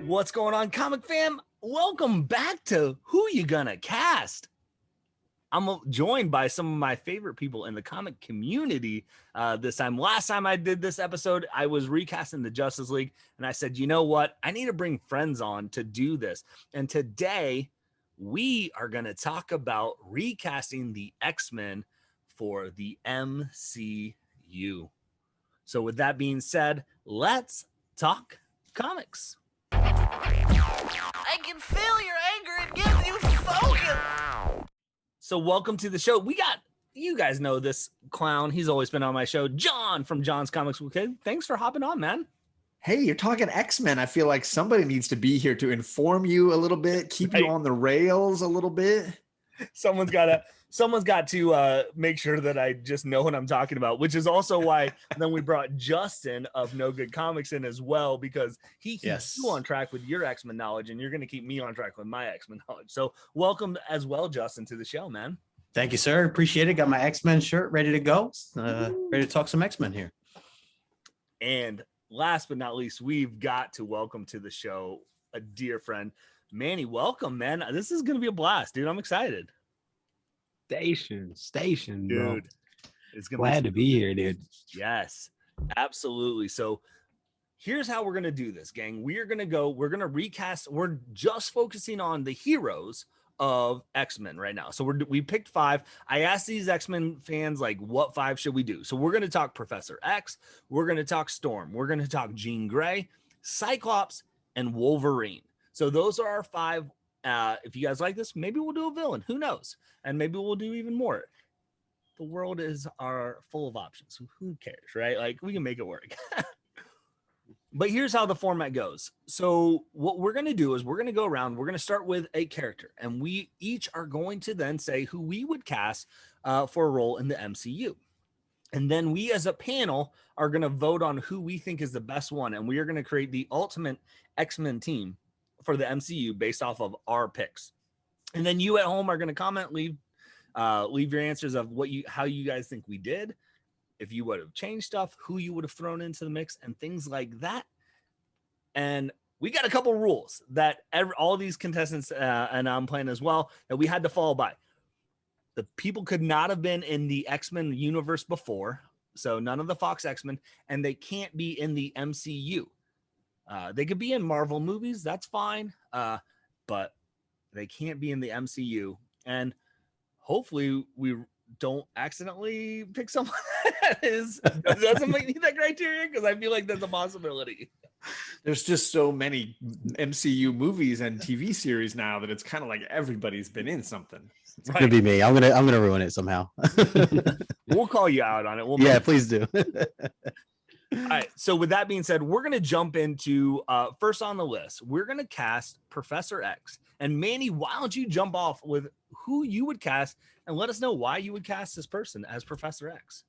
What's going on, comic fam? Welcome back to Who You Gonna Cast. I'm joined by some of my favorite people in the comic community this time. Last time I did this episode, I was recasting the Justice League, and I said, you know what? I need to bring friends on to do this. And today, we are going to talk about recasting the X-Men for the MCU. So with that being said, let's talk comics. I can feel your anger. It gives you focus. So welcome to the show. We got, you guys know this clown. He's always been on my show. John from John's Comics Weekend. Thanks for hopping on, man. Hey, you're talking X-Men. I feel like somebody needs to be here to inform you a little bit, keep you on the rails a little bit. Someone's got to make sure that I just know what I'm talking about, which is also why then we brought Justin of No Good Comics in as well, because he keeps you on track with your X-Men knowledge, and you're going to keep me on track with my X-Men knowledge. So welcome as well, Justin, to the show, man. Thank you, sir. Appreciate it. Got my X-Men shirt ready to go. Ready to talk some X-Men here. And last but not least, we've got to welcome to the show a dear friend, Manny. Welcome, man. This is going to be a blast, dude. I'm excited. Station, dude. bro. It's gonna glad to be here, dude. Yes, absolutely. So here's how we're gonna do this, gang. We're gonna recast. We're just focusing on the heroes of X-Men right now. So we picked 5. I asked these X-Men fans, like, what 5 should we do? So we're gonna talk Professor X, we're gonna talk Storm, we're gonna talk Jean Grey, Cyclops, and Wolverine. So those are our 5. If you guys like this, maybe we'll do a villain. Who knows? And maybe we'll do even more. The world is full of options. Who cares, right? Like, we can make it work. But here's how the format goes. So what we're going to do is we're going to go around. We're going to start with a character, and we each are going to then say who we would cast for a role in the MCU. And then we as a panel are going to vote on who we think is the best one, and we are going to create the ultimate X-Men team for the MCU based off of our picks. And then you at home are going to comment, leave your answers of how you guys think we did, if you would have changed stuff, who you would have thrown into the mix, and things like that. And we got a couple rules that all these contestants and I'm playing as well that we had to follow by. The people could not have been in the X-Men universe before, so none of the Fox X-Men, and they can't be in the MCU. They could be in Marvel movies, that's fine, but they can't be in the MCU. And hopefully we don't accidentally pick someone that doesn't meet that criteria, because I feel like that's a possibility. There's just so many MCU movies and TV series now that it's kind of like everybody's been in something. It's gonna be me. I'm gonna ruin it somehow. We'll call you out on it. Yeah, please do. All right. So with that being said, we're going to jump into first on the list. We're going to cast Professor X. And Manny, why don't you jump off with who you would cast and let us know why you would cast this person as Professor X.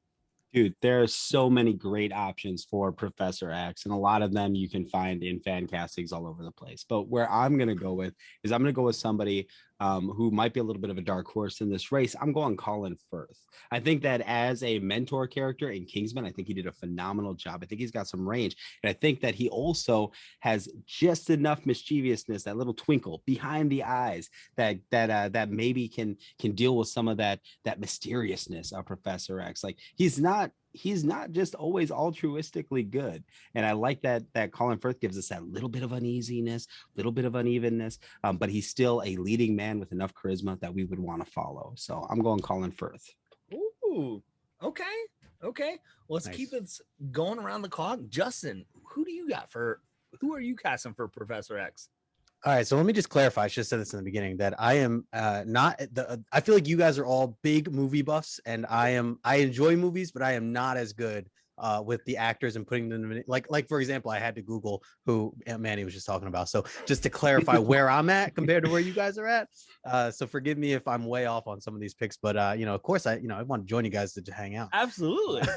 Dude, there are so many great options for Professor X, and a lot of them you can find in fan castings all over the place. But where I'm going to go with is I'm going to go with somebody who might be a little bit of a dark horse in this race. I'm going Colin Firth. I think that as a mentor character in Kingsman, I think he did a phenomenal job. I think he's got some range, and I think that he also has just enough mischievousness, that little twinkle behind the eyes that maybe can deal with some of that mysteriousness of Professor X. Like, he's not just always altruistically good. And I like that Colin Firth gives us that little bit of uneasiness, little bit of unevenness, but he's still a leading man with enough charisma that we would want to follow. So I'm going Colin Firth. Ooh, okay. Let's keep it going around the clock. Justin, who are you casting for Professor X? All right, so let me just clarify. I should have said this in the beginning, that I am not I feel like you guys are all big movie buffs, and I enjoy movies, but I am not as good with the actors and putting them in, like for example, I had to Google who Manny was just talking about. So just to clarify where I'm at compared to where you guys are at. So forgive me if I'm way off on some of these picks, but of course I want to join you guys to hang out. Absolutely.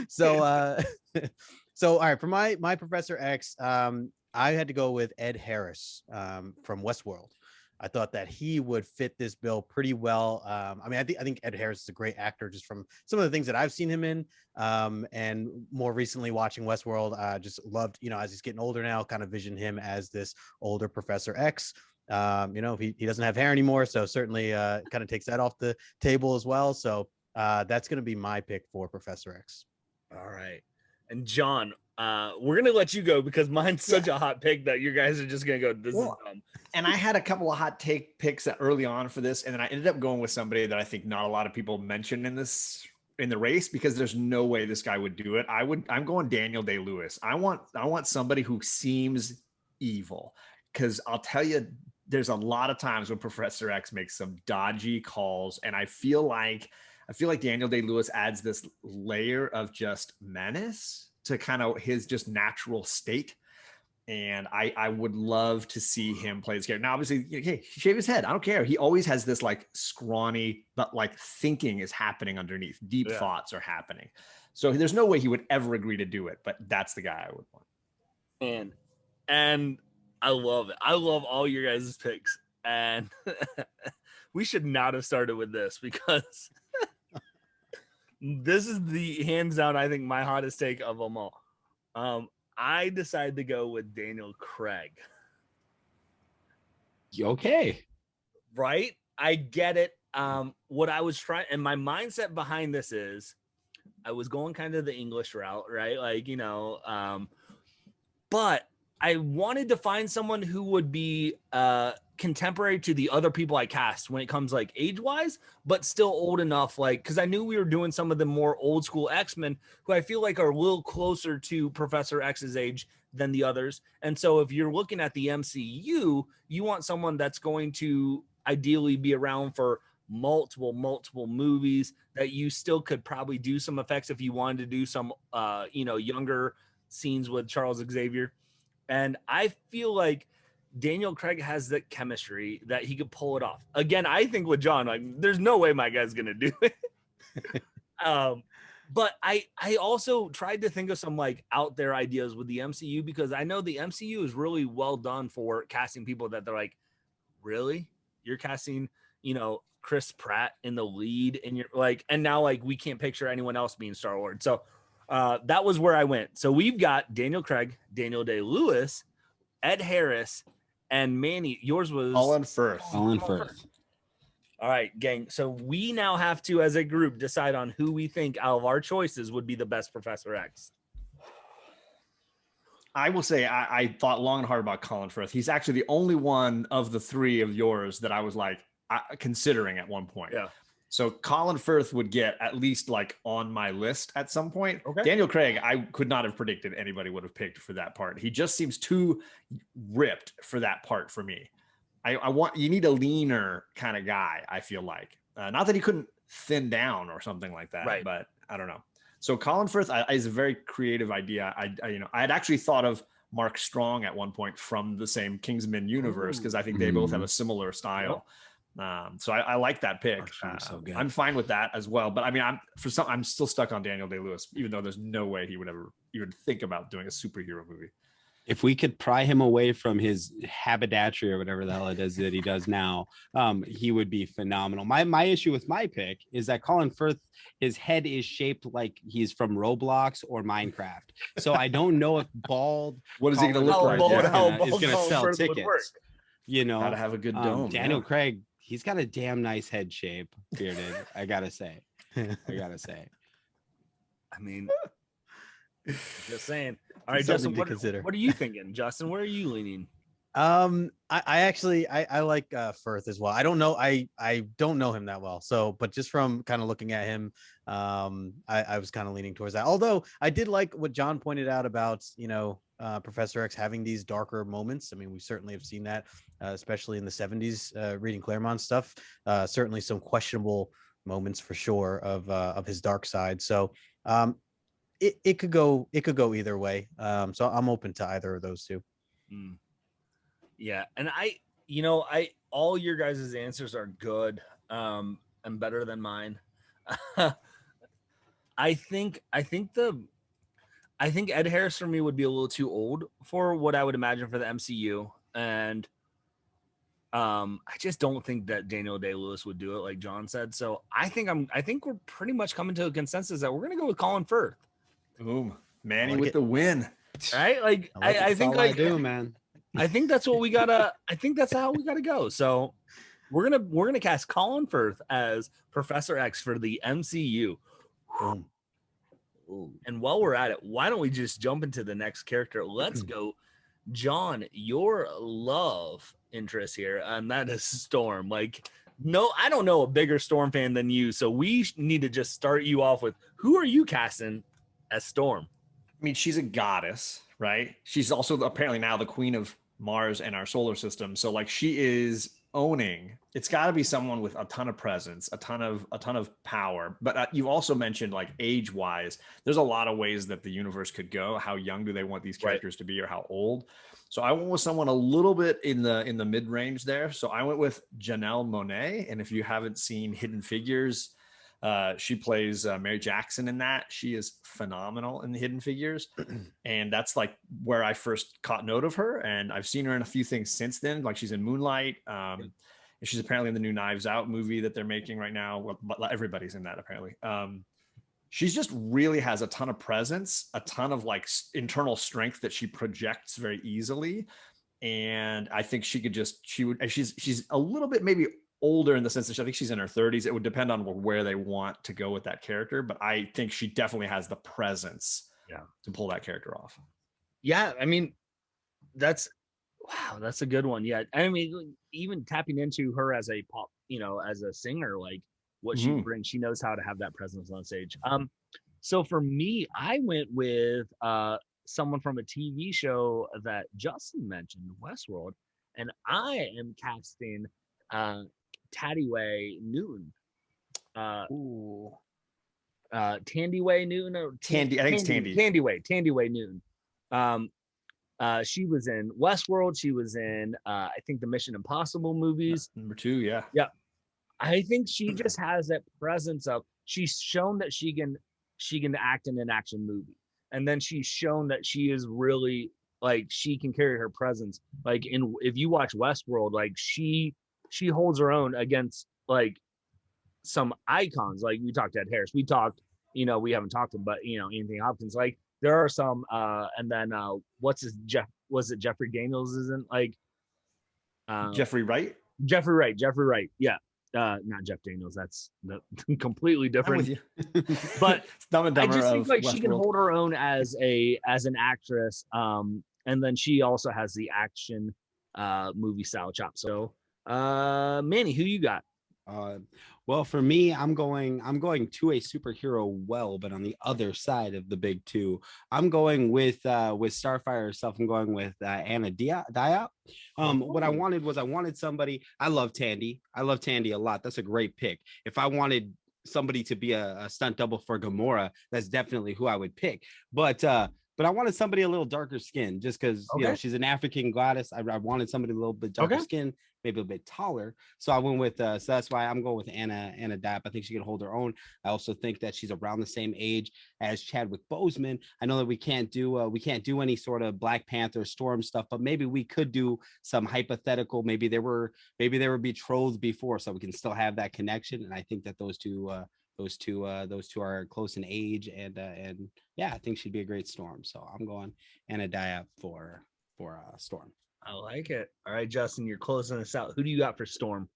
So all right, for my Professor X, I had to go with Ed Harris from Westworld. I thought that he would fit this bill pretty well. I mean, I think Ed Harris is a great actor just from some of the things that I've seen him in. And more recently watching Westworld, just loved, as he's getting older now, kind of vision him as this older Professor X. He doesn't have hair anymore, so certainly kind of takes that off the table as well. So that's going to be my pick for Professor X. All right. And John, we're going to let you go because mine's such a hot pick that you guys are just going to go, this is dumb. And I had a couple of hot take picks early on for this, and then I ended up going with somebody that I think not a lot of people mentioned in the race because there's no way this guy would do it. I'm going Daniel Day-Lewis. I want somebody who seems evil, because I'll tell you, there's a lot of times when Professor X makes some dodgy calls, and I feel like Daniel Day-Lewis adds this layer of just menace to kind of his just natural state. And I would love to see him play this character. Now, obviously, hey, shave his head. I don't care. He always has this like scrawny, but like thinking is happening underneath. Deep thoughts are happening. So there's no way he would ever agree to do it. But that's the guy I would want. And I love it. I love all your guys' picks. And we should not have started with this because this is the hands down, I think, my hottest take of them all. I decided to go with Daniel Craig. Okay. Right? I get it. What I was trying, and my mindset behind this is I was going kind of the English route, right? Like, but I wanted to find someone who would be contemporary to the other people I cast when it comes like age-wise, but still old enough, like, because I knew we were doing some of the more old school X-Men who I feel like are a little closer to Professor X's age than the others. And so if you're looking at the MCU, you want someone that's going to ideally be around for multiple movies, that you still could probably do some effects if you wanted to do some younger scenes with Charles Xavier. And I feel like Daniel Craig has that chemistry that he could pull it off. Again, I think with John, like, there's no way my guy's gonna do it. But I also tried to think of some like out there ideas with the MCU, because I know the MCU is really well done for casting people that they're like, really? You're casting, Chris Pratt in the lead, and you're like, and now like we can't picture anyone else being Star-Lord. So that was where I went. So we've got Daniel Craig, Daniel Day-Lewis, Ed Harris, and Manny. Yours was Colin Firth. Colin Firth. All right, gang. So we now have to, as a group, decide on who we think out of our choices would be the best Professor X. I will say I thought long and hard about Colin Firth. He's actually the only one of the three of yours that I was like considering at one point. Yeah. So Colin Firth would get at least like on my list at some point. Okay. Daniel Craig, I could not have predicted anybody would have picked for that part. He just seems too ripped for that part for me. You need a leaner kind of guy, I feel like. Not that he couldn't thin down or something like that, right, but I don't know. So Colin Firth is a very creative idea. I had actually thought of Mark Strong at one point from the same Kingsman universe, because I think they both have a similar style. So I like that pick. So good. I'm fine with that as well. But I mean, I'm still stuck on Daniel Day-Lewis, even though there's no way he would ever even think about doing a superhero movie. If we could pry him away from his haberdashery or whatever the hell it is that he does now, he would be phenomenal. My issue with my pick is that Colin Firth, his head is shaped like he's from Roblox or Minecraft. So I don't know if bald. What is he going to look like? Is going to sell tickets. Gotta have a good dome. Daniel Craig, he's got a damn nice head shape, bearded. I gotta say. I mean, just saying. All right, Justin, what are you thinking? Justin, where are you leaning? I actually like Firth as well. I don't know him that well, so but just from kind of looking at him, I was kind of leaning towards that. Although I did like what John pointed out about Professor X having these darker moments. I mean, we certainly have seen that, especially in the 70s, reading Claremont stuff. Certainly some questionable moments for sure of his dark side. So it could go either way. So I'm open to either of those two. Yeah, and all your guys' answers are good and better than mine. I think Ed Harris for me would be a little too old for what I would imagine for the MCU, and I just don't think that Daniel Day-Lewis would do it like John said. So I think we're pretty much coming to a consensus that we're gonna go with Colin Firth. Boom. Manny like with it. the win. Right? Like I That's think all I like do, man. I think that's what we gotta. I think that's how we gotta go. So we're gonna cast Colin Firth as Professor X for the MCU. Boom. And while we're at it, why don't we just jump into the next character? Let's go, John. Your love interest here, and that is Storm. Like, no, I don't know a bigger Storm fan than you. So we need to just start you off with who are you casting as Storm? I mean, she's a goddess, right? She's also apparently now the queen of Mars and our solar system. So like she is owning. It's got to be someone with a ton of presence, a ton of power. But you also mentioned like age wise, there's a lot of ways that the universe could go. How young do they want these characters to be, or how old? So I went with someone a little bit in the mid range there. So I went with Janelle Monae. And if you haven't seen Hidden Figures, she plays Mary Jackson in that. She is phenomenal in the Hidden Figures. And that's like where I first caught note of her. And I've seen her in a few things since then. Like she's in Moonlight. And she's apparently in the new Knives Out movie that they're making right now. Well, everybody's in that apparently. She's just really has a ton of presence, a ton of like internal strength that she projects very easily. And I think she's a little bit maybe older in the sense that I think she's in her 30s. It would depend on where they want to go with that character, but I think she definitely has the presence to pull that character off. Yeah, I mean, that's a good one. Yeah, I mean, even tapping into her as a pop, as a singer, like what she brings, she knows how to have that presence on stage. So for me, I went with someone from a TV show that Justin mentioned, Westworld, and I am casting Tadiway Newton. Tandyway Newton or Tandy, I think it's Tandy. Tandyway Newton. She was in Westworld. She was in I think the Mission Impossible movies. Number 2, yeah. Yeah. I think she just has that presence of she's shown that she can act in an action movie. And then she's shown that she is really like she can carry her presence. Like if you watch Westworld, like she holds her own against like some icons. Like we talked Ed Harris. We talked, we haven't talked about, Anthony Hopkins. Like there are some and then was it Jeffrey Daniels isn't like Jeffrey Wright? Jeffrey Wright. Yeah. Not Jeff Daniels. That's completely different. I'm with you. But I just think like Westworld. she can hold her own as an actress. And then she also has the action movie style chops. So Manny, who you got? Well, for me, I'm going to a superhero but on the other side of the big two. I'm going with Starfire herself. I'm going with Anna Diop. What I wanted somebody. I love Tandy a lot. That's a great pick. If I wanted somebody to be a stunt double for Gamora, that's definitely who I would pick. But I wanted somebody a little darker skin, just because she's an African goddess. I wanted somebody a little bit darker skin, maybe a bit taller. So I went with so that's why I'm going with Anna Diop. I think she can hold her own. I also think that she's around the same age as Chadwick Boseman. I know that we can't do any sort of Black Panther Storm stuff, but maybe we could do some hypothetical. Maybe they were betrothed before, so we can still have that connection. And I think that those two are close in age, and yeah, I think she'd be a great Storm. So I'm going Anna Diop for Storm. I like it. All right, Justin, you're closing us out. Who do you got for Storm?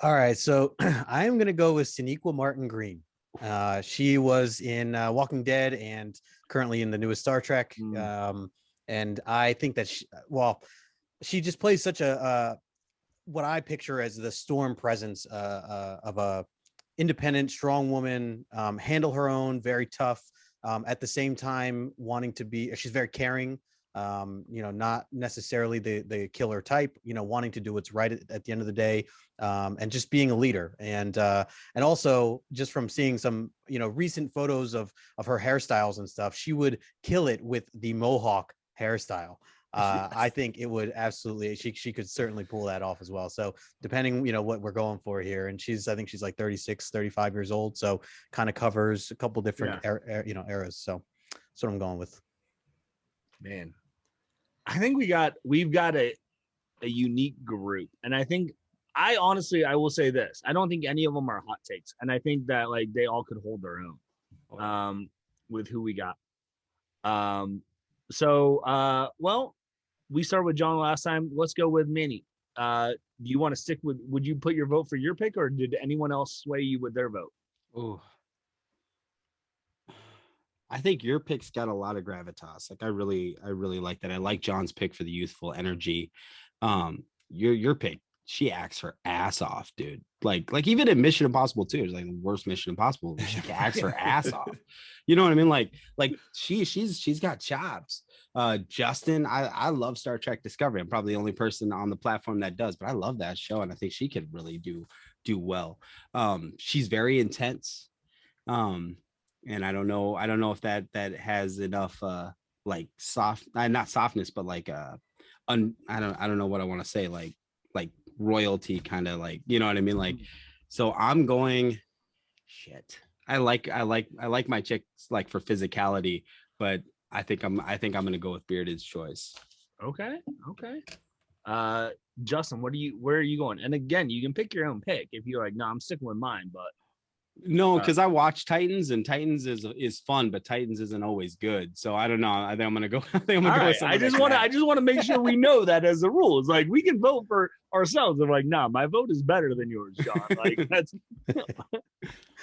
All right, so I am going to go with Sanequa Martin Green. She was in Walking Dead and currently in the newest Star Trek. And I think that she just plays such a what I picture as the Storm presence of a independent, strong woman, handle her own, very tough, at the same time she's very caring, not necessarily the killer type, wanting to do what's right at the end of the day, and just being a leader. And also just from seeing some, recent photos of her hairstyles and stuff, she would kill it with the Mohawk hairstyle. I think it would absolutely, she could certainly pull that off as well. So depending, what we're going for here. And I think she's like 36, 35 years old. So kind of covers a couple different, eras. So that's what I'm going with. Man, I think we've got a a unique group. And I honestly will say this. I don't think any of them are hot takes. And I think that like they all could hold their own with who we got. Well, we started with John last time. Let's go with Manny. Do you want to stick with, would you put your vote for your pick, or did anyone else sway you with their vote? Oh, I think your pick's got a lot of gravitas. Like I really like that. I like John's pick for the youthful energy. Your pick, she acts her ass off, dude. Like even in Mission Impossible 2, it's like the worst Mission Impossible. She acts her ass off. You know what I mean? Like she's got chops. Justin, I love Star Trek Discovery. I'm probably the only person on the platform that does, but I love that show, and I think she could really do well. She's very intense. And I don't know if that has enough like soft, not softness, but like I don't know what I want to say, like royalty kind of, like, you know what I mean? Like, so I'm going shit. I like my chicks like for physicality, but I think I'm gonna go with Bearded's choice. Okay. Justin, where are you going? And again, you can pick your own pick if you're like, no, I'm sticking with mine, but no, because I watch Titans, and Titans is fun, but Titans isn't always good. So I don't know. I think I'm gonna go. I just want to make sure we know that as a rule. It's like we can vote for ourselves. I'm like, nah, my vote is better than yours, John. Like that's.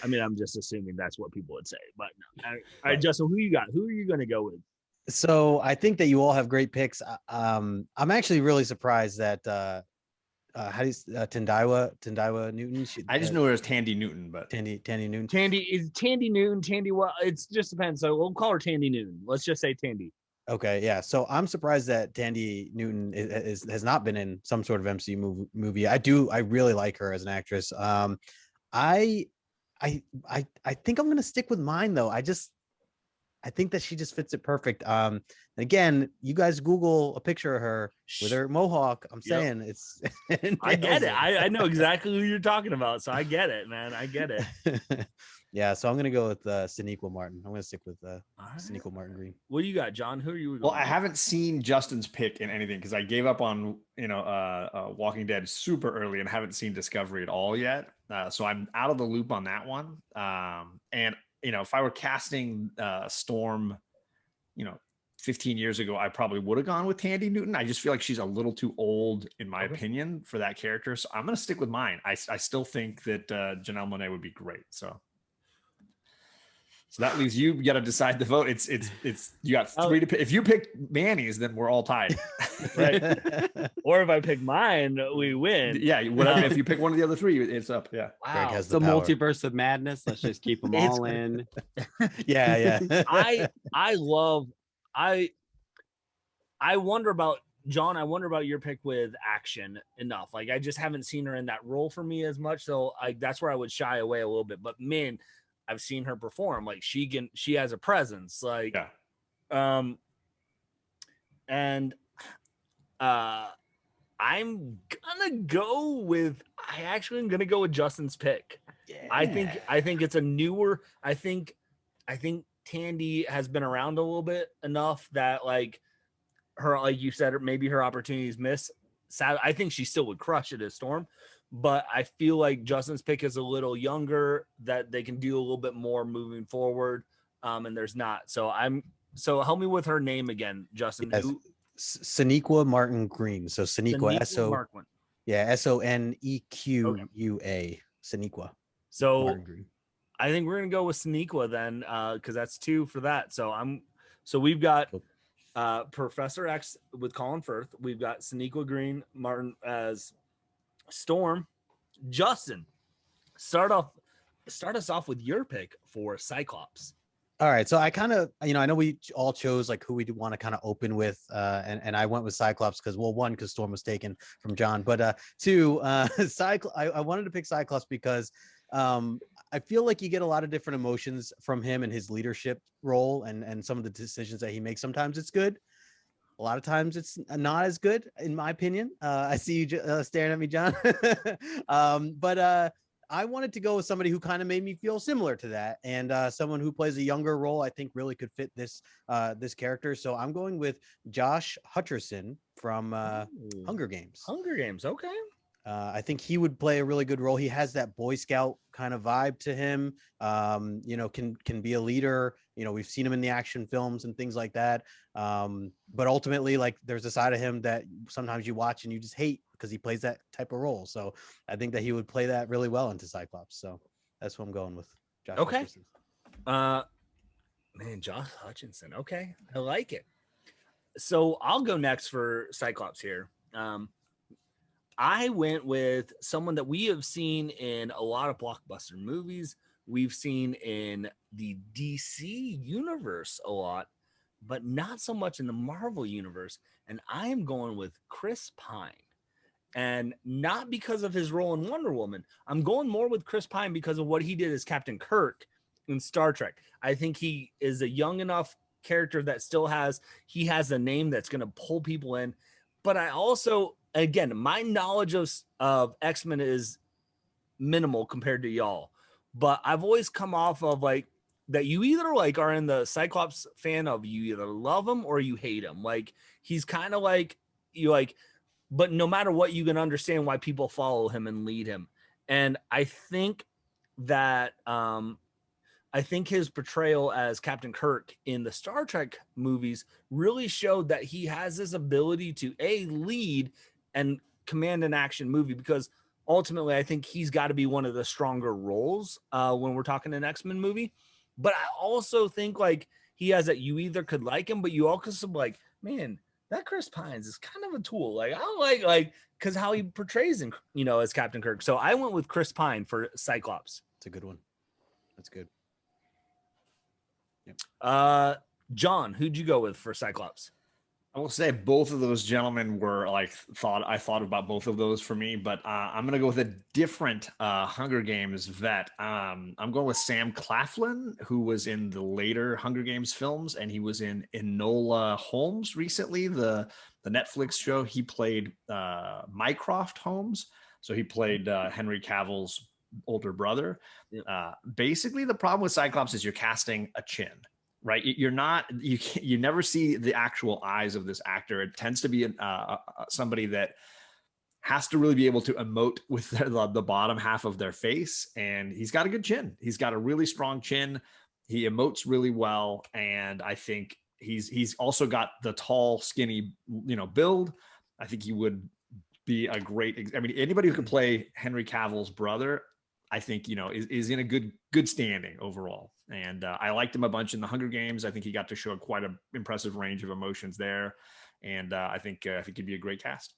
I mean, I'm just assuming that's what people would say, but no. All right, Justin, who you got? Who are you gonna go with? So I think that you all have great picks. I'm actually really surprised that how do you Tandiwa Newton? I just know her as Tandy Newton, but Tandy Newton. Tandy Newton. Well, it just depends. So we'll call her Tandy Newton. Let's just say Tandy. Okay, yeah. So I'm surprised that Tandy Newton has not been in some sort of MCU movie. I really like her as an actress. I think I'm gonna stick with mine though. I think that she just fits it perfect. Again, you guys Google a picture of her with her mohawk. I'm saying it's. I get it. I know exactly who you're talking about, so I get it, man. I get it. Yeah, so I'm gonna go with Sanequa Martin. I'm gonna stick with Sanequa Martin Green. What do you got, John? Who are you going? Well, I haven't seen Justin's pick in anything because I gave up on Walking Dead super early and haven't seen Discovery at all yet. So I'm out of the loop on that one. And if I were casting Storm, 15 years ago, I probably would have gone with Tandy Newton. I just feel like she's a little too old, in my opinion, for that character. So I'm going to stick with mine. I still think that Janelle Monae would be great. So that leaves you. You got to decide the vote. It's you got three to pick. If you pick Manny's, then we're all tied. Right. Or if I pick mine, we win. Yeah. Whatever. If you pick one of the other three, it's up. Yeah. Wow. It's the multiverse of madness. Let's just keep them all in. Yeah. I wonder about John. I wonder about your pick with action enough. Like I just haven't seen her in that role for me as much. So that's where I would shy away a little bit. But man, I've seen her perform. Like she has a presence. Like, yeah. I'm gonna go with. I actually am gonna go with Justin's pick. Yeah. I think it's a newer. I think Tandy has been around a little bit enough that like her, like you said, maybe her opportunities miss. I think she still would crush it as Storm, but I feel like Justin's pick is a little younger, that they can do a little bit more moving forward. And there's not. So help me with her name again, Justin. Yes. Sanequa Martin Green. So Sanequa Sonequa. Sanequa. So Martin Green. I think we're gonna go with Sanequa then, because that's 2 for that. So we've got Professor X with Colin Firth. We've got Sanequa Green Martin as Storm. Justin, start us off with your pick for Cyclops. All right, so I kind of, I know we all chose like who we want to kind of open with, and I went with Cyclops because, well, 1, because Storm was taken from John, but 2, Cyclops. I wanted to pick Cyclops because I feel like you get a lot of different emotions from him and his leadership role and some of the decisions that he makes. Sometimes it's good. A lot of times it's not as good, in my opinion. I see you staring at me, John. But I wanted to go with somebody who kind of made me feel similar to that, and someone who plays a younger role. I think really could fit this character. So I'm going with Josh Hutcherson from Hunger Games. Hunger Games. Okay. I think he would play a really good role. He has that Boy Scout kind of vibe to him. Can be a leader. We've seen him in the action films and things like that. But ultimately, like, there's a side of him that sometimes you watch and you just hate because he plays that type of role. So I think that he would play that really well into Cyclops. So that's what I'm going with. Josh Okay. Hutcherson. Man, Josh Hutchinson. Okay, I like it. So I'll go next for Cyclops here. I went with someone that we have seen in a lot of blockbuster movies. We've seen in the DC universe a lot, but not so much in the Marvel universe. And I am going with Chris Pine. And not because of his role in Wonder Woman. I'm going more with Chris Pine because of what he did as Captain Kirk in Star Trek. I think he is a young enough character that still has a name that's going to pull people in. But I also, again, my knowledge of X-Men is minimal compared to y'all. But I've always come off of like that you either like are in the Cyclops fan of you either love him or you hate him. Like he's kind of like you like, but no matter what, you can understand why people follow him and lead him. And I think that I think his portrayal as Captain Kirk in the Star Trek movies really showed that he has this ability to lead and command an action movie, because ultimately I think he's got to be one of the stronger roles when we're talking an X-Men movie. But I also think like he has that you either could like him, but you also like, man, that Chris Pines is kind of a tool. Like I don't like because how he portrays him, as Captain Kirk. So I went with Chris Pine for Cyclops. It's a good one. That's good. Yep. John, who'd you go with for Cyclops? I will say both of those gentlemen were I thought about both of those for me, but I'm going to go with a different Hunger Games vet. I'm going with Sam Claflin, who was in the later Hunger Games films, and he was in Enola Holmes recently, the Netflix show. He played Mycroft Holmes. So he played Henry Cavill's older brother. Basically, the problem with Cyclops is you're casting a chin. Right, you never see the actual eyes of this actor. It tends to be somebody that has to really be able to emote with the bottom half of their face, and he's got a good chin. He's got a really strong chin. He emotes really well, and I think he's also got the tall, skinny, build. I think he would be a great. I mean, anybody who can play Henry Cavill's brother, I think, is in a good standing overall. And I liked him a bunch in the Hunger Games. I think he got to show quite an impressive range of emotions there. And I think he'd be a great cast.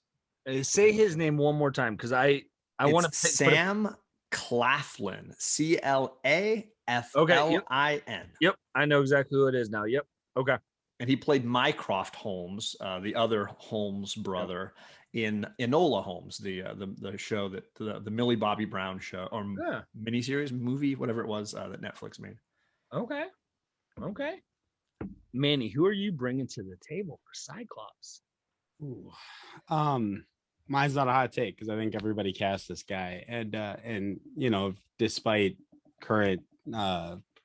Say his name one more time, because I want to Sam Claflin, Claflin. Yep, I know exactly who it is now. Yep. Okay. And he played Mycroft Holmes, the other Holmes brother, in Enola Holmes, the show that the Millie Bobby Brown show or miniseries, movie, whatever it was that Netflix made. Okay. Manny, who are you bringing to the table for Cyclops? Ooh. Mine's not a hot take because I think everybody cast this guy, and despite current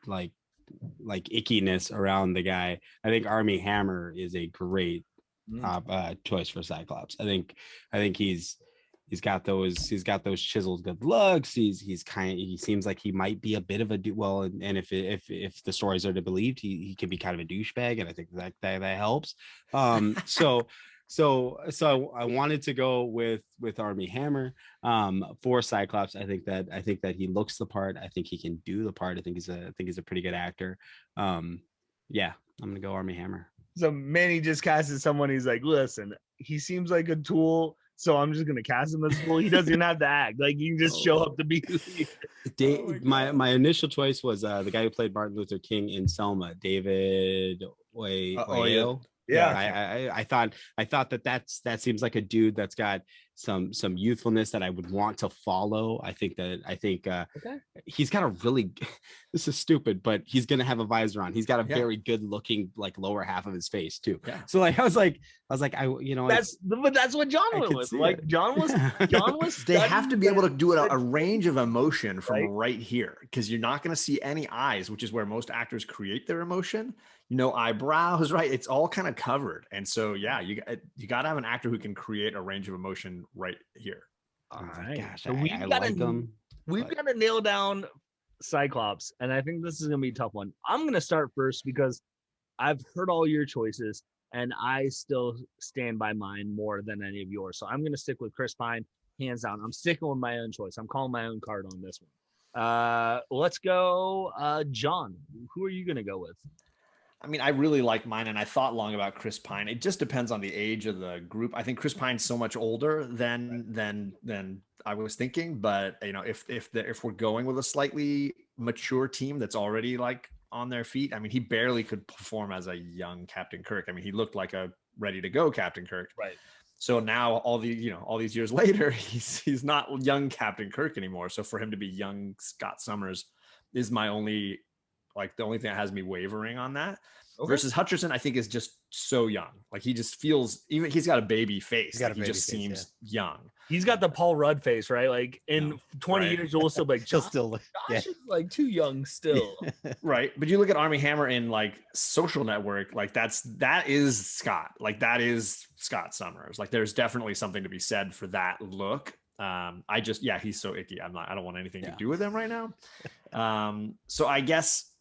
like ickiness around the guy, I think Armie Hammer is a great choice for Cyclops. I think he's got those chiseled good looks. He seems like he might be a bit of a and if the stories are to be believed, he can be kind of a douchebag, and I think that helps. So I wanted to go with Armie Hammer for Cyclops. I think that he looks the part. I think he can do the part. I think he's a pretty good actor. I'm gonna go Armie Hammer. So Manny just casted someone. He's like, listen, he seems like a tool, so I'm just gonna cast him as a tool. He doesn't even have to act. Like, you can just show up to be. My initial choice was the guy who played Martin Luther King in Selma, David Oyelowo. Yeah. I thought that seems like a dude that's got some youthfulness that I would want to follow. I think he's got a really this is stupid, but he's gonna have a visor on. He's got a very good looking like lower half of his face too. Yeah. So like I was like that's what John went with. Like John was they have to be able to do a range of emotion from Right. right here, because you're not going to see any eyes, which is where most actors create their emotion. No eyebrows, right? It's all kind of covered. And so, yeah, you got to have an actor who can create a range of emotion right here. All oh my right. gosh, So I like him. We've but- got to nail down Cyclops, and I think this is going to be a tough one. I'm going to start first because I've heard all your choices, and I still stand by mine more than any of yours. So I'm going to stick with Chris Pine, hands down. I'm sticking with my own choice. I'm calling my own card on this one. Let's go, John. Who are you going to go with? I mean, I really like mine, and I thought long about Chris Pine. It just depends on the age of the group. I think Chris Pine's so much older than I was thinking. But you know, if we're going with a slightly mature team that's already like on their feet, I mean, he barely could perform as a young Captain Kirk. I mean, he looked like a ready to go Captain Kirk. Right. So now all these years later, he's not young Captain Kirk anymore. So for him to be young Scott Summers is the only thing that has me wavering on that. Okay. Versus Hutcherson, I think, is just so young. Like he just feels, even he's got a baby face. He just seems young. He's got the Paul Rudd face, right? Like in 20 years, you'll still be like, He'll still Josh is like too young still. Right. But you look at Army Hammer in like Social Network, like that is Scott. Like that is Scott Summers. Like there's definitely something to be said for that look. He's so icky. I don't want anything to do with him right now. So I guess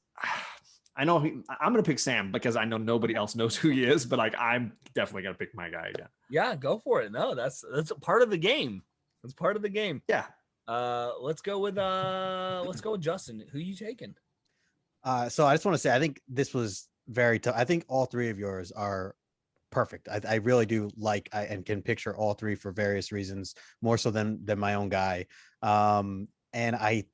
I'm going to pick Sam because I know nobody else knows who he is, but like, I'm definitely going to pick my guy again. Yeah, go for it. No, that's a part of the game. That's part of the game. Yeah. Let's go with Justin. Who you taking? So I just want to say, I think this was very tough. I think all three of yours are perfect. I really do like and can picture all three for various reasons, more so than my own guy. And I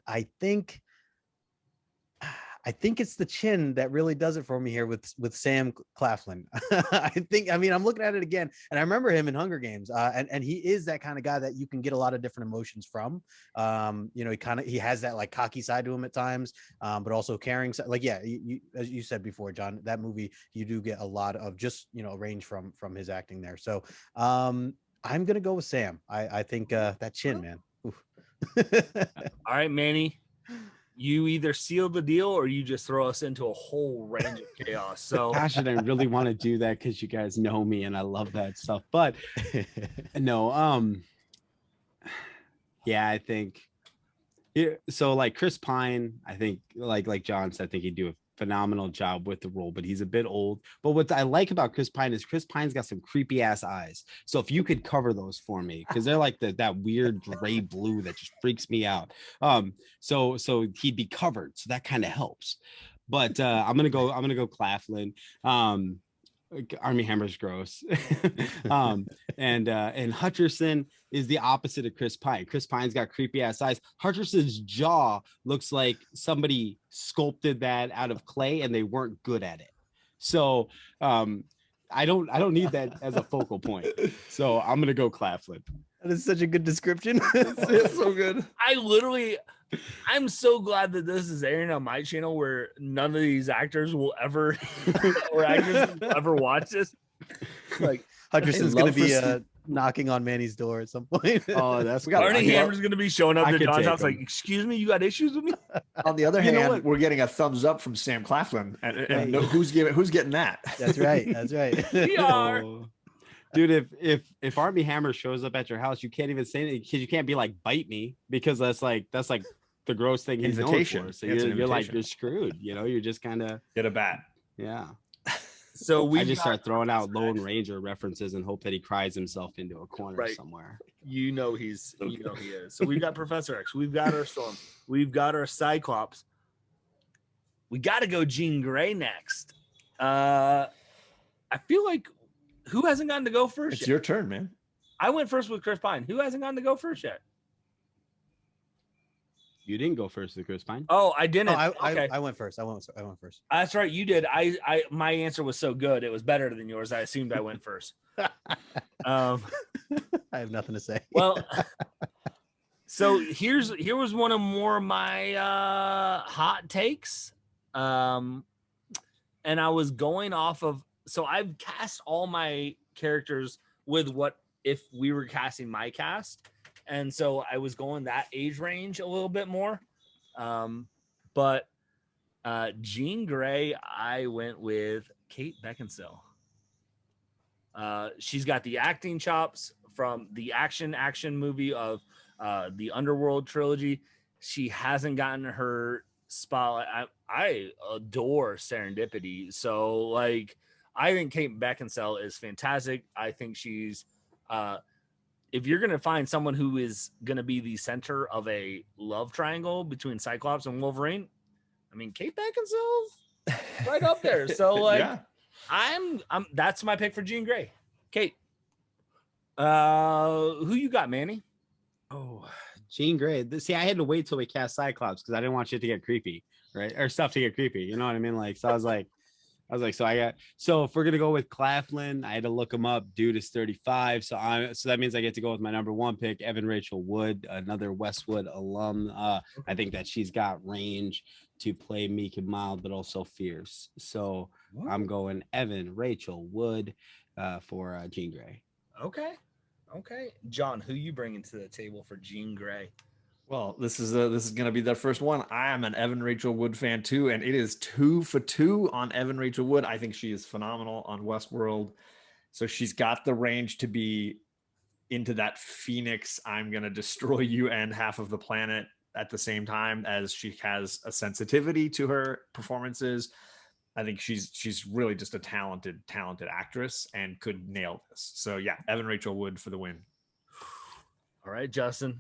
think it's the chin that really does it for me here with Sam Claflin. I'm looking at it again, and I remember him in Hunger Games, and he is that kind of guy that you can get a lot of different emotions from. He has that like cocky side to him at times, but also caring. Like, yeah, you, as you said before, John, that movie, you do get a lot of just, range from his acting there. So I'm going to go with Sam. I think that chin, man. Oof. All right, Manny. You either seal the deal or you just throw us into a whole range of chaos. So gosh, I really want to do that because you guys know me and I love that stuff. But no, yeah, I think so. Like Chris Pine, I think like John said, I think he'd do a phenomenal job with the role, but he's a bit old. But what I like about Chris Pine is Chris Pine's got some creepy ass eyes. So if you could cover those for me, because they're like that weird gray blue that just freaks me out. So he'd be covered, so that kind of helps. But I'm gonna go Claflin. Army Hammer's gross. And Hutcherson is the opposite of Chris Pine. Chris Pine's got creepy ass eyes. Hutcherson's jaw looks like somebody sculpted that out of clay and they weren't good at it. So I don't need that as a focal point. So I'm gonna go Claflin. That is such a good description. It's so good. I'm so glad that this is airing on my channel where none of these actors will ever watch this. Like Hutcherson's going to be knocking on Manny's door at some point. Oh, that's Arnie Hammer's going to be showing up I to could John's take house him. like, excuse me, you got issues with me? On the other You know hand, what? we're getting a thumbs up from Sam Claflin, and who's getting that? That's right. That's right. We are. Oh. Dude, if Army Hammer shows up at your house, you can't even say anything because you can't be like bite me because that's like the gross thing he's Invitation. known for. So It's an you're like invitation. you're screwed. You're just kind of Get a bat. yeah. So I just start throwing out Lone Ranger references and hope that he cries himself into a corner Right. somewhere. he is. So we've got Professor X, we've got our Storm, we've got our Cyclops. We got to go Jean Grey next. I feel like who hasn't gotten to go first It's yet? your turn, man. I went first with Chris Pine. Who hasn't gotten to go first yet? You didn't go first with Chris Pine. Oh, I didn't. No, Okay. I went first. I went first. That's right. You did. My answer was so good. It was better than yours. I assumed I went first. I have nothing to say. Well, so here was one of more of my hot takes. And I was going off of, so I've cast all my characters with what if we were casting my cast. And so I was going that age range a little bit more. But Jean Grey, I went with Kate Beckinsale. She's got the acting chops from the action movie of the Underworld trilogy. She hasn't gotten her spotlight. I adore Serendipity. So like, I think Kate Beckinsale is fantastic. I think she's if you're going to find someone who is going to be the center of a love triangle between Cyclops and Wolverine, I mean, Kate Beckinsale's right up there. So like, Yeah. I'm that's my pick for Jean Grey. Kate, who you got, Manny? Oh, Jean Grey. See, I had to wait till we cast Cyclops because I didn't want shit to get creepy, right? Or stuff to get creepy. You know what I mean? Like, so I was like, so if we're gonna go with Claflin, I had to look him up. Dude is 35, so that means I get to go with my number one pick, Evan Rachel Wood, another Westwood alum. I think that she's got range to play meek and mild, but also fierce. So I'm going Evan Rachel Wood for Jean Grey. Okay, John, who you bringing to the table for Jean Grey? Well, this is going to be the first one. I am an Evan Rachel Wood fan too, and it is 2 for 2 on Evan Rachel Wood. I think she is phenomenal on Westworld. So she's got the range to be into that Phoenix, I'm going to destroy you and half of the planet at the same time, as she has a sensitivity to her performances. I think she's really just a talented actress and could nail this. So yeah, Evan Rachel Wood for the win. All right, Justin.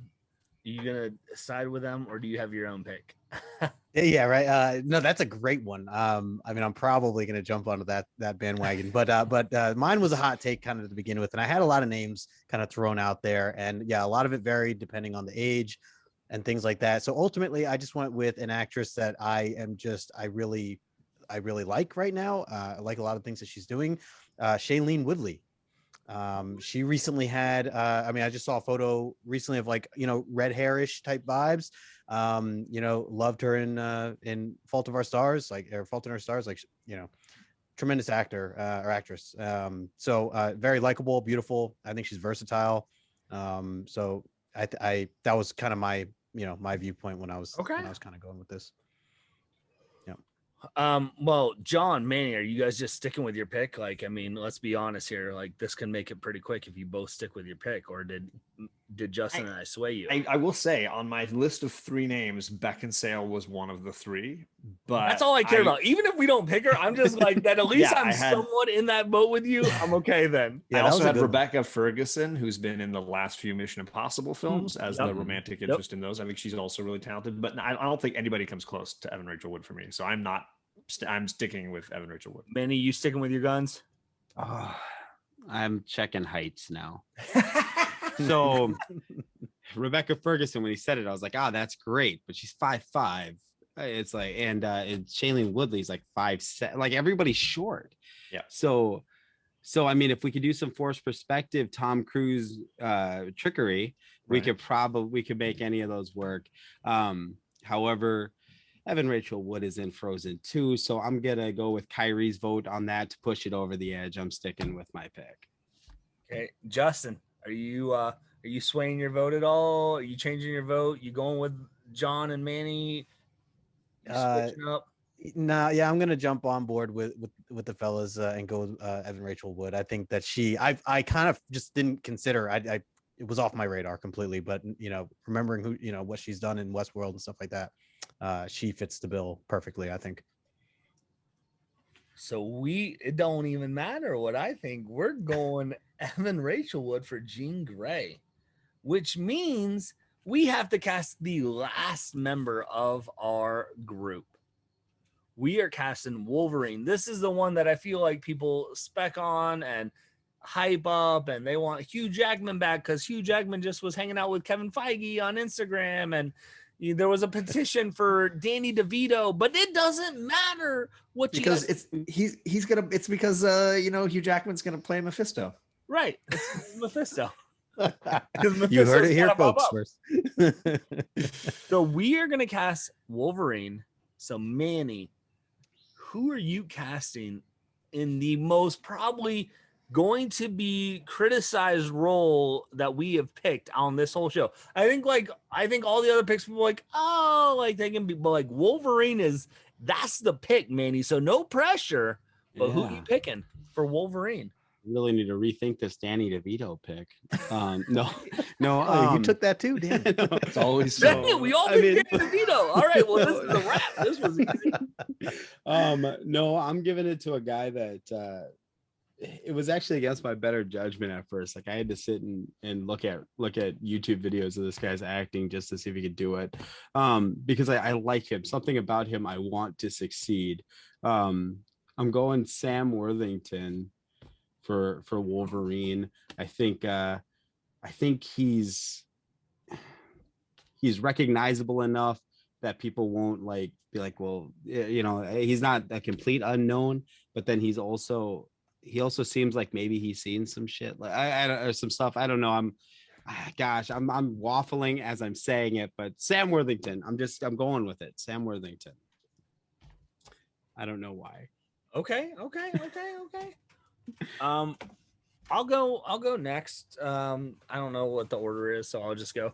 Are you gonna side with them, or do you have your own pick? Yeah, right. No, that's a great one. I mean, I'm probably gonna jump onto that bandwagon, but mine was a hot take kind of to begin with, and I had a lot of names kind of thrown out there, and yeah, a lot of it varied depending on the age and things like that. So ultimately, I just went with an actress that I really like right now. I like a lot of things that she's doing. Shailene Woodley. She recently had I mean, I just saw a photo recently of like, red hairish type vibes. Loved her in Fault of Our Stars, Fault in Our Stars, tremendous actor or actress. So very likable, beautiful. I think she's versatile. So I that was kind of my my viewpoint when I was kind of going with this. Well, John, Manny, are you guys just sticking with your pick? Like, I mean, let's be honest here. Like, this can make it pretty quick if you both stick with your pick, or did Justin and I sway you? I will say, on my list of 3 names, Beckinsale was one of the 3. But that's all I care about. Even if we don't pick her, I'm just like that. At least Yeah, I'm somewhat in that boat with you. I'm okay then. I also had Rebecca Ferguson, who's been in the last few Mission Impossible films as the romantic interest in those. I think she's also really talented, but I don't think anybody comes close to Evan Rachel Wood for me. So I'm sticking with Evan Rachel Wood. Manny, you sticking with your guns? Oh, I'm checking heights now. So Rebecca Ferguson, when he said it, I was like, that's great, but she's 5'5". It's like, and Shailene Woodley's like 5'7". Like, everybody's short. Yeah. So I mean, if we could do some forced perspective, Tom Cruise trickery, Right. we could make any of those work. However, Evan Rachel Wood is in Frozen 2, so I'm gonna go with Kyrie's vote on that to push it over the edge. I'm sticking with my pick. Okay, Justin, are you swaying your vote at all? Are you changing your vote? You going with John and Manny? You switching up? No, yeah, I'm gonna jump on board with the fellas and go with Evan Rachel Wood. I think that I kind of just didn't consider. It was off my radar completely, but remembering who what she's done in Westworld and stuff like that, she fits the bill perfectly, I think. So it don't even matter what I think. We're going Evan Rachel Wood for Jean Grey, which means we have to cast the last member of our group. We are casting Wolverine. This is the one that I feel like people spec on and hype up, and they want Hugh Jackman back because Hugh Jackman just was hanging out with Kevin Feige on Instagram, and There was a petition for Danny DeVito, but it doesn't matter what Because you it's because Hugh Jackman's gonna play Mephisto. right. It's Mephisto. You heard it here, gotta pop folks. up. First. So we are gonna cast Wolverine. So Manny, who are you casting in the most probably going to be criticized role that we have picked on this whole show? I think all the other picks people are like, oh, like they can be, but like Wolverine that's the pick, Manny. So no pressure, but who are you picking for Wolverine? Really need to rethink this Danny DeVito pick. No, You took that too, Dan. No. It's always Dang it, we all picked Danny DeVito. All right, well, this is a wrap. This was easy. No, I'm giving it to a guy that it was actually against my better judgment at first. Like I had to sit and look at YouTube videos of this guy's acting just to see if he could do it. Because I like him. Something about him I want to succeed. I'm going Sam Worthington for Wolverine. I think he's recognizable enough that people won't be like, well, he's not a complete unknown, but then he also seems like maybe he's seen some shit, like or some stuff. I don't know. I'm waffling as I'm saying it, but Sam Worthington. I'm going with it. Sam Worthington. I don't know why. Okay. I'll go next. I don't know what the order is, so I'll just go.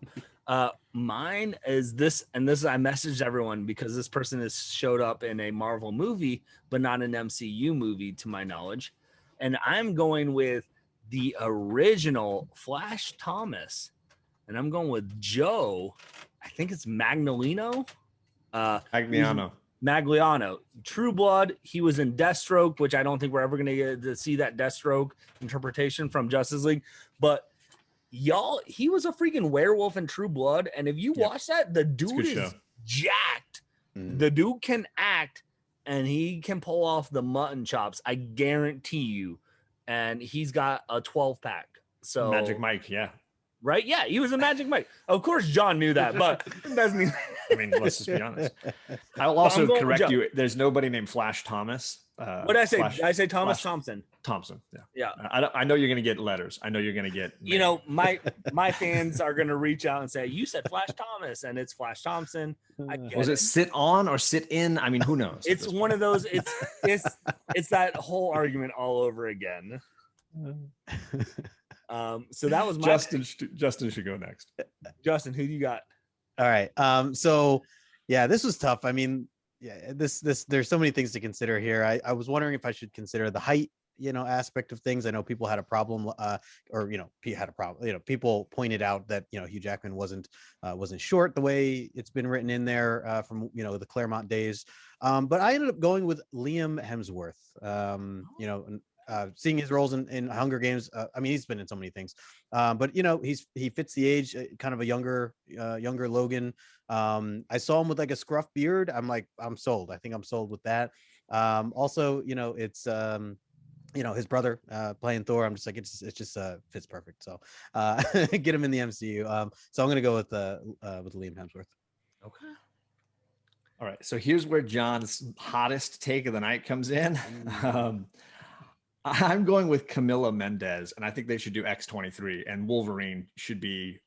Mine is this, and this is, I messaged everyone because this person has showed up in a Marvel movie, but not an MCU movie to my knowledge. And I'm going with the original Flash Thomas, and I'm going with Joe. I think it's Magliano. Magliano, True Blood. He was in Deathstroke, which I don't think we're ever going to get to see that Deathstroke interpretation from Justice League. But y'all, he was a freaking werewolf in True Blood. And if you watch that, the dude is jacked. The dude can act, and he can pull off the mutton chops. I guarantee you. And he's got a 12-pack. So Magic Mike, yeah. Right? Yeah, he was a Magic Mike. Of course, John knew that, but it doesn't mean. I mean, let's just be honest. I'll also correct you. There's nobody named Flash Thomas. What did I say? Did I say Thomas Thompson? Thompson. Yeah. I know you're going to get letters. I know you're going to get. My fans are going to reach out and say, "You said Flash Thomas, and it's Flash Thompson." Was it sit on or sit in? I mean, who knows? It's one of those. It's that whole argument all over again. So that was my Justin should go next. Justin, who do you got? All right. So yeah, this was tough. I mean, yeah, this there's so many things to consider here. I was wondering if I should consider the height, aspect of things. I know people had a problem, people pointed out that, Hugh Jackman wasn't short the way it's been written in there from, the Claremont days. But I ended up going with Liam Hemsworth. Seeing his roles in Hunger Games, I mean, he's been in so many things, but he fits the age, kind of a younger Logan. I saw him with like a scruff beard. I'm sold. I think I'm sold with that. Also, it's his brother playing Thor. I'm just like, it just fits perfect. So get him in the MCU. So I'm gonna go with Liam Hemsworth. Okay. All right. So here's where John's hottest take of the night comes in. I'm going with Camila Mendes, and I think they should do X-23, and Wolverine should be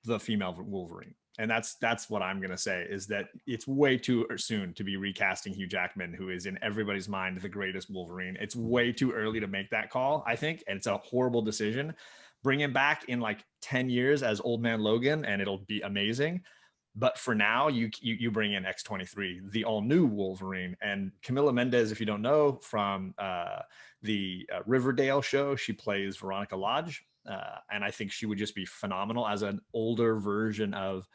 the female Wolverine. And that's what I'm going to say, is that it's way too soon to be recasting Hugh Jackman, who is in everybody's mind the greatest Wolverine. It's way too early to make that call, I think, and it's a horrible decision. Bring him back in like 10 years as Old Man Logan, and it'll be amazing. But for now, you bring in X-23, the all-new Wolverine. And Camila Mendes, if you don't know, from the Riverdale show, she plays Veronica Lodge. And I think she would just be phenomenal as an older version of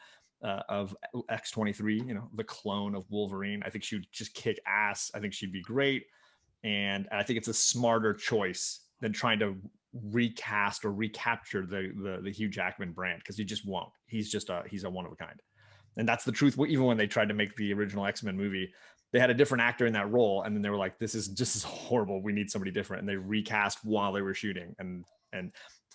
X-23, the clone of Wolverine. I think she would just kick ass. I think she'd be great. And I think it's a smarter choice than trying to recast or recapture the Hugh Jackman brand, because he just won't. He's a one of a kind. And that's the truth. Even when they tried to make the original X-Men movie, they had a different actor in that role. And then they were like, this is just horrible. We need somebody different. And they recast while they were shooting, and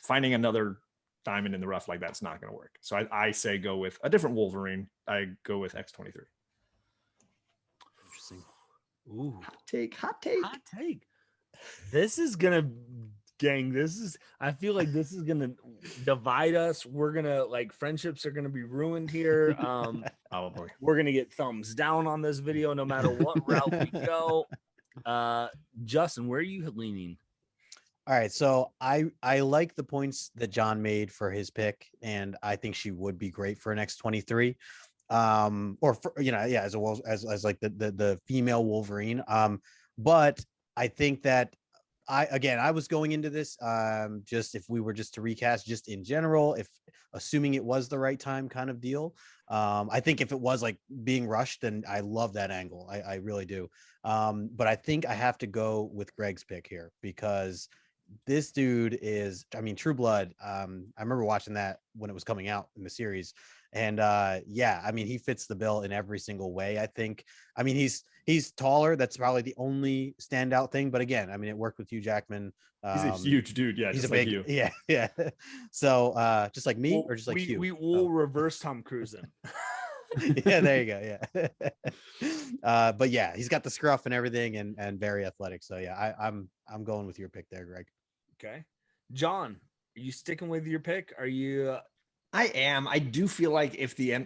finding another diamond in the rough like that's not going to work. So I say go with a different Wolverine. I go with X-23. Interesting. Ooh, Hot take. hot take. This is gonna, gang. I feel like this is gonna divide us. We're gonna friendships are gonna be ruined here. Probably. We're gonna get thumbs down on this video no matter what route we go. Justin, where are you leaning? All right, so I like the points that John made for his pick, and I think she would be great for an X-23, or for, as well as like the female Wolverine. But I think that I was going into this just if we were just to recast just in general, if assuming it was the right time kind of deal. I think if it was like being rushed, then I love that angle. I really do. But I think I have to go with Greg's pick here because this dude is, True Blood. I remember watching that when it was coming out in the series, and he fits the bill in every single way. I think. He's taller. That's probably the only standout thing. But again, it worked with Hugh Jackman. He's a huge dude. Yeah, he's a big. Like you. Yeah. So just like me, or just like Hugh. We will reverse Tom Cruise in. Yeah, there you go. Yeah. But yeah, he's got the scruff and everything, and very athletic. So yeah, I'm going with your pick there, Greg. Okay, John, are you sticking with your pick? Are you? I am. I do feel like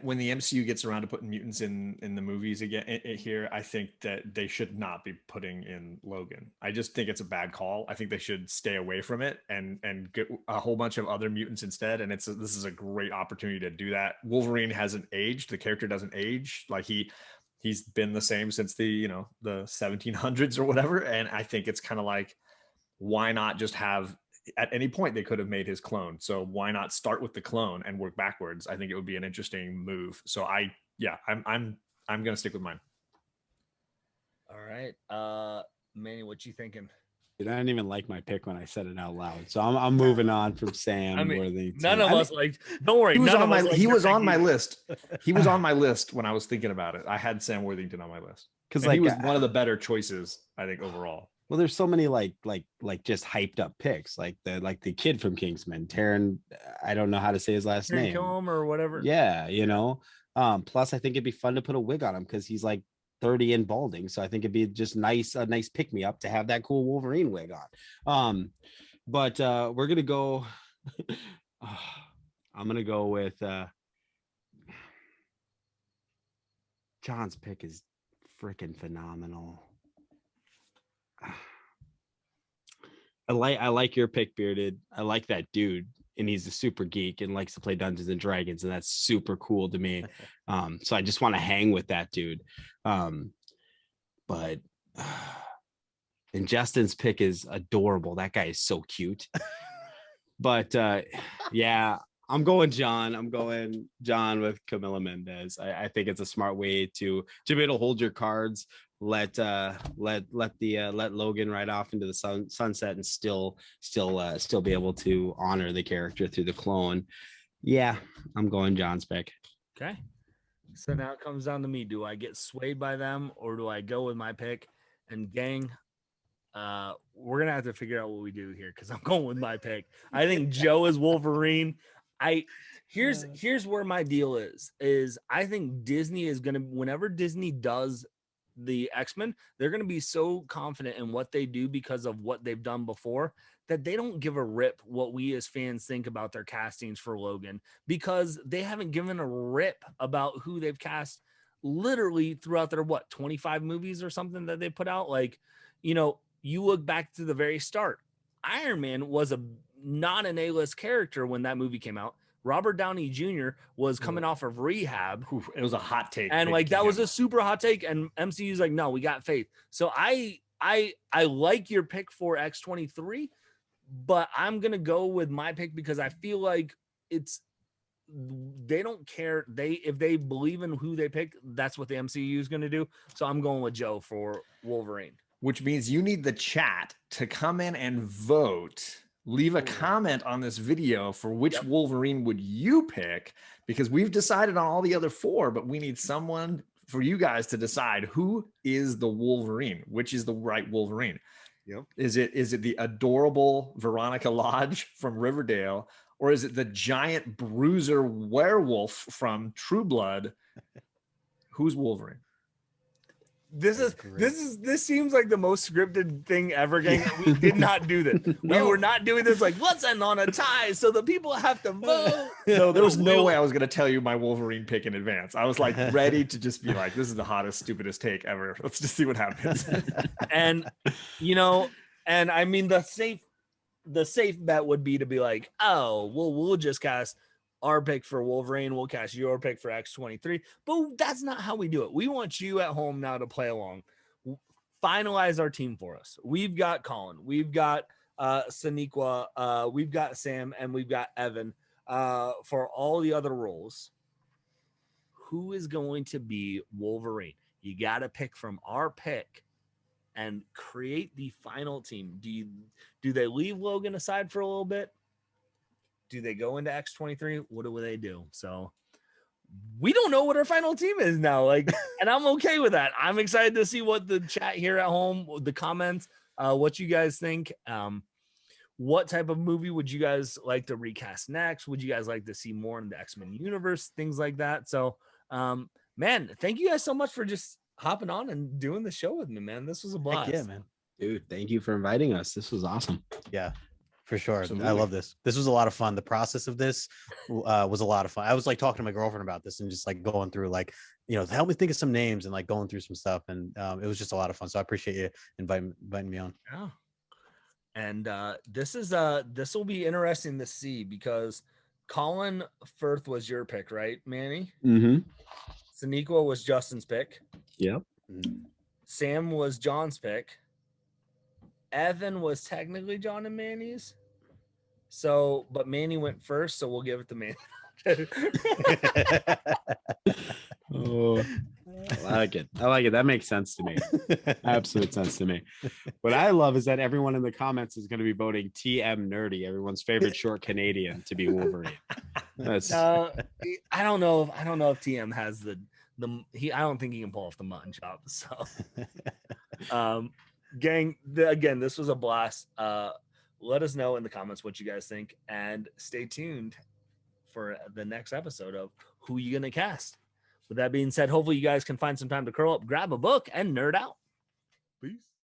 when the MCU gets around to putting mutants in the movies again here, I think that they should not be putting in Logan. I just think it's a bad call. I think they should stay away from it and get a whole bunch of other mutants instead. And this is a great opportunity to do that. Wolverine hasn't aged. The character doesn't age. Like he's been the same since the 1700s or whatever. And I think it's kind of like, why not just have, at any point they could have made his clone. So why not start with the clone and work backwards? I think it would be an interesting move. So I'm going to stick with mine. All right. Manny, what you thinking? Dude, I didn't even like my pick when I said it out loud. So I'm moving on from Sam. Worthington. None of us like, don't worry. He was on my list. He was on my list when I was thinking about it. I had Sam Worthington on my list. Because he was one of the better choices, I think, overall. Well, there's so many like just hyped up picks, like the kid from Kingsman, Taron. I don't know how to say his last name, or whatever. Yeah, Plus, I think it'd be fun to put a wig on him because he's like 30 and balding. So I think it'd be just a nice pick me up to have that cool Wolverine wig on. But we're gonna go. I'm gonna go with John's pick is freaking phenomenal. I like your pick, Bearded. I like that dude, and he's a super geek and likes to play Dungeons and Dragons, and that's super cool to me. So I just want to hang with that dude. But and Justin's pick is adorable. That guy is so cute. But yeah, I'm going John. John with Camila Mendes. I think it's a smart way to be able to hold your cards. Let Logan ride off into the sunset and still be able to honor the character through the clone. Yeah, I'm going John's pick. Okay, so now it comes down to me. Do I get swayed by them or do I go with my pick? And gang, we're gonna have to figure out what we do here because I'm going with my pick. I think Joe is Wolverine. Here's where my deal is I think Disney is gonna, whenever Disney does the X-Men, they're going to be so confident in what they do because of what they've done before that they don't give a rip what we as fans think about their castings for Logan, because they haven't given a rip about who they've cast literally throughout their 25 movies or something that they put out. Like, you look back to the very start, Iron Man was not an A-list character when that movie came out. Robert Downey Jr. was coming off of rehab. It was a hot take. And that was a super hot take. And MCU's like, no, we got faith. So I like your pick for X-23, but I'm going to go with my pick because I feel like they don't care. If they believe in who they pick, that's what the MCU is going to do. So I'm going with Joe for Wolverine. Which means you need the chat to come in and vote. Leave a comment on this video for which Wolverine would you pick, because we've decided on all the other four, but we need someone for you guys to decide who is the Wolverine, which is the right Wolverine. Yep. Is it the adorable Veronica Lodge from Riverdale, or is it the giant bruiser werewolf from True Blood? Who's Wolverine? This seems like the most scripted thing ever, gang. We did not do this. We No. were not doing this like, let's end on a tie so the people have to vote. No, there was no way I was going to tell you my Wolverine pick in advance. I was like ready to just be like, this is the hottest, stupidest take ever. Let's just see what happens. And and I mean the safe bet would be to be like, oh, well, we'll just cast our pick for Wolverine, we'll cast your pick for X-23, but that's not how we do it. We want you at home now to play along. Finalize our team for us. We've got Colin, we've got Sanequa, we've got Sam, and we've got Evan for all the other roles. Who is going to be Wolverine? You got to pick from our pick and create the final team. Do they leave Logan aside for a little bit? Do they go into X-23? What do they do? So we don't know what our final team is now. Like, and I'm okay with that. I'm excited to see what the chat here at home, the comments, what you guys think. What type of movie would you guys like to recast next? Would you guys like to see more in the X-Men universe? Things like that. So, man, thank you guys so much for just hopping on and doing the show with me, man. This was a blast. Yeah, man. Dude, thank you for inviting us. This was awesome. Yeah, for sure. Absolutely. I love this. This was a lot of fun. The process of this was a lot of fun. I was like talking to my girlfriend about this and just like going through like, help me think of some names and like going through some stuff. And it was just a lot of fun. So I appreciate you inviting me on. Yeah. And this will be interesting to see because Colin Firth was your pick, right, Manny? Mm-hmm. Sanequa was Justin's pick. Yep. Sam was John's pick. Evan was technically John and Manny's. So, but Manny went first, so we'll give it to Manny. Oh, I like it. That makes sense to me. Absolute sense to me. What I love is that everyone in the comments is going to be voting TM Nerdy, everyone's favorite short Canadian, to be Wolverine. That's I don't know if TM has I don't think he can pull off the mutton chop. So, gang, again, this was a blast. Let us know in the comments what you guys think, and stay tuned for the next episode of Who You Gonna Cast. With that being said, hopefully you guys can find some time to curl up, grab a book, and nerd out. Peace.